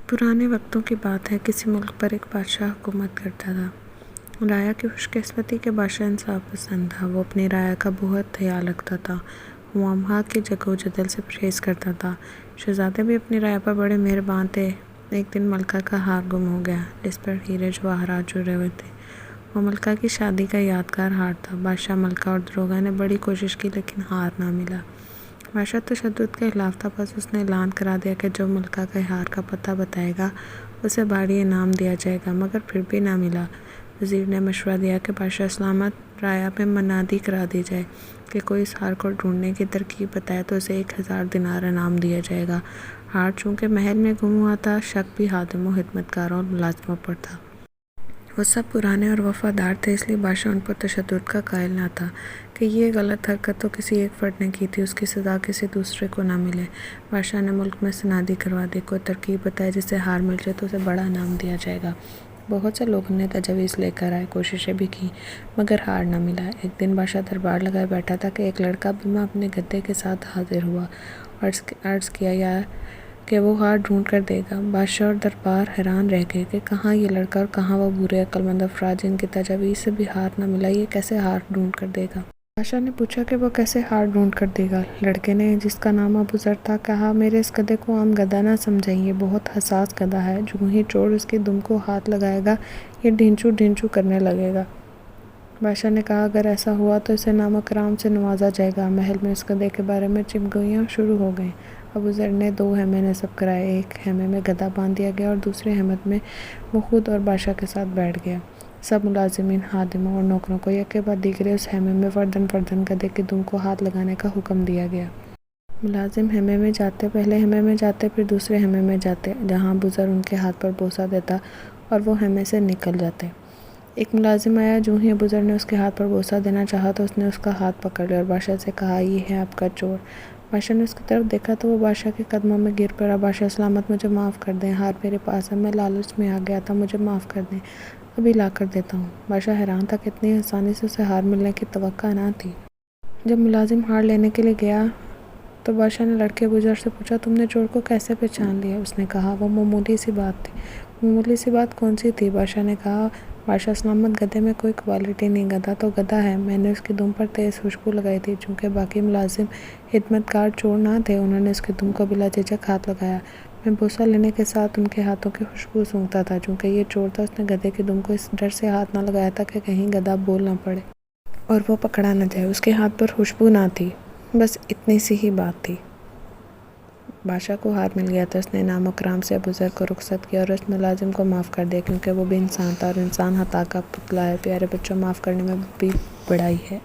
پرانے وقتوں کی بات ہے۔ کسی ملک پر ایک بادشاہ حکومت کرتا تھا۔ رعایا کی خوش قسمتی کے بادشاہ انصاف پسند تھا۔ وہ اپنی رعایا کا بہت خیال رکھتا تھا۔ وہ وہاں کی جد و جہل سے پرہیز کرتا تھا۔ شہزادے بھی اپنی رعایا پر بڑے مہربان تھے۔ ایک دن ملکہ کا ہار گم ہو گیا، جس پر ہیرے جواہرات جڑے ہوئے تھے۔ وہ ملکہ کی شادی کا یادگار ہار تھا۔ بادشاہ، ملکہ اور داروغہ نے بڑی کوشش کی، لیکن ہار نہ ملا۔ بادشاہ تشدد کے خلاف تھا، بس اس نے اعلان کرا دیا کہ جو ملکہ کے ہار کا پتہ بتائے گا اسے بھاری انعام دیا جائے گا، مگر پھر بھی نہ ملا۔ وزیر نے مشورہ دیا کہ بادشاہ سلامت رعایا میں منادی کرا دی جائے کہ کوئی اس ہار کو ڈھونڈنے کی ترکیب بتائے تو اسے 1000 دینار انعام دیا جائے گا۔ ہار چونکہ محل میں گم ہوا تھا، شک بھی خادموں، خدمتگاروں اور ملازموں پر تھا۔ وہ سب پرانے اور وفادار تھے، اس لیے بادشاہ ان پر تشدد کا قائل نہ تھا کہ یہ غلط حرکت تو کسی ایک فرد نے کی تھی، اس کی سزا کسی دوسرے کو نہ ملے۔ بادشاہ نے ملک میں منادی کروا دی، کوئی ترکیب بتائے جس سے ہار مل جائے تو اسے بڑا انعام دیا جائے گا۔ بہت سے لوگوں نے تجاویز لے کر آئے، کوششیں بھی کی، مگر ہار نہ ملا۔ ایک دن بادشاہ دربار لگائے بیٹھا تھا کہ ایک لڑکا بیمہ اپنے گدھے کے ساتھ حاضر ہوا اور عرض کیا کہ وہ ہار ڈھونڈ کر دے گا۔ بادشاہ اور دربار حیران رہ گئے کہ کہاں یہ لڑکا اور کہاں وہ بوڑھے عقل مند افراد جن کی تجاویز سے بھی ہار نہ ملا، یہ کیسے ہار ڈھونڈ کر دے گا؟ بادشاہ نے پوچھا کہ وہ کیسے ہار ڈھونڈ کر دے گا۔ لڑکے نے، جس کا نام ابو ذر تھا، کہا، میرے اس گدھے کو عام گدھا نہ سمجھیں، یہ بہت حساس گدھا ہے۔ جو ہی چور اس کی دم کو ہاتھ لگائے گا، یہ ڈھینچو ڈھینچو کرنے لگے گا۔ بادشاہ نے کہا، اگر ایسا ہوا تو اسے نام و کرام سے نوازا جائے گا۔ محل میں اس گدھے کے بارے میں چمگوئیاں شروع ہو گئیں۔ ابو ذر نے 2 خیمے نصب کرائے، ایک خیمے میں گدھا باندھ دیا گیا اور دوسرے خیمے میں وہ خود اور بادشاہ کے ساتھ بیٹھ گیا۔ سب ملازمین، خادموں اور نوکروں کو یکے بعد دیگرے اس خیمے میں فرداً فرداً گدھے کی دم کو ہاتھ لگانے کا حکم دیا گیا۔ ملازم خیمے میں جاتے، پہلے خیمے میں جاتے، پھر دوسرے خیمے میں جاتے، جہاں ابو ذر ان کے ہاتھ پر بوسہ دیتا اور وہ خیمے سے نکل جاتے۔ ایک ملازم آیا، جو ہی ابو ذر نے اس کے ہاتھ پر بوسہ دینا چاہا تو اس نے اس کا ہاتھ پکڑ لیا اور بادشاہ سے کہا، یہ ہے آپ کا چور۔ بادشاہ نے اس کی طرف دیکھا تو وہ بادشاہ کے قدموں میں گر پڑا۔ بادشاہ سلامت، مجھے معاف کر دیں، ہار میرے پاس ہے، میں لالچ میں آ گیا تھا، مجھے معاف کر دیں، ابھی لا کر دیتا ہوں۔ بادشاہ حیران تھا کہ اتنی آسانی سے اسے ہار ملنے کی توقع نہ تھی۔ جب ملازم ہار لینے کے لیے گیا تو بادشاہ نے لڑکے ابو ذر سے پوچھا، تم نے چور کو کیسے پہچان لیا؟ اس نے کہا، وہ معمولی سی بات تھی۔ معمولی سی بات کون سی تھی؟ بادشاہ نے کہا، بادشاہ سلامت، گدھے میں کوئی کوالٹی نہیں، گدھا تو گدھا ہے۔ میں نے اس کی دم پر تیز خوشبو لگائی تھی، چونکہ باقی ملازم خدمتگار چور نہ تھے، انہوں نے اس کی دم کو بلا جھجک ہاتھ لگایا۔ میں بوسہ لینے کے ساتھ ان کے ہاتھوں کی خوشبو سونگھتا تھا، چونکہ یہ چور تھا، اس نے گدھے کی دم کو اس ڈر سے ہاتھ نہ لگایا تھا کہ کہیں گدھا بول نہ پڑے اور وہ پکڑا نہ جائے۔ اس کے ہاتھ پر خوشبو نہ تھی، بس اتنی سی ہی بات تھی۔ بادشاہ کو ہار مل گیا تھا، اس نے انعام و کرام سے ابو ذر کو رخصت کیا اور اس ملازم کو معاف کر دیا، کیونکہ وہ بھی انسان تھا اور انسان خطا کا پتلا ہے۔ پیارے بچوں، معاف کرنے میں بھی بڑائی ہے۔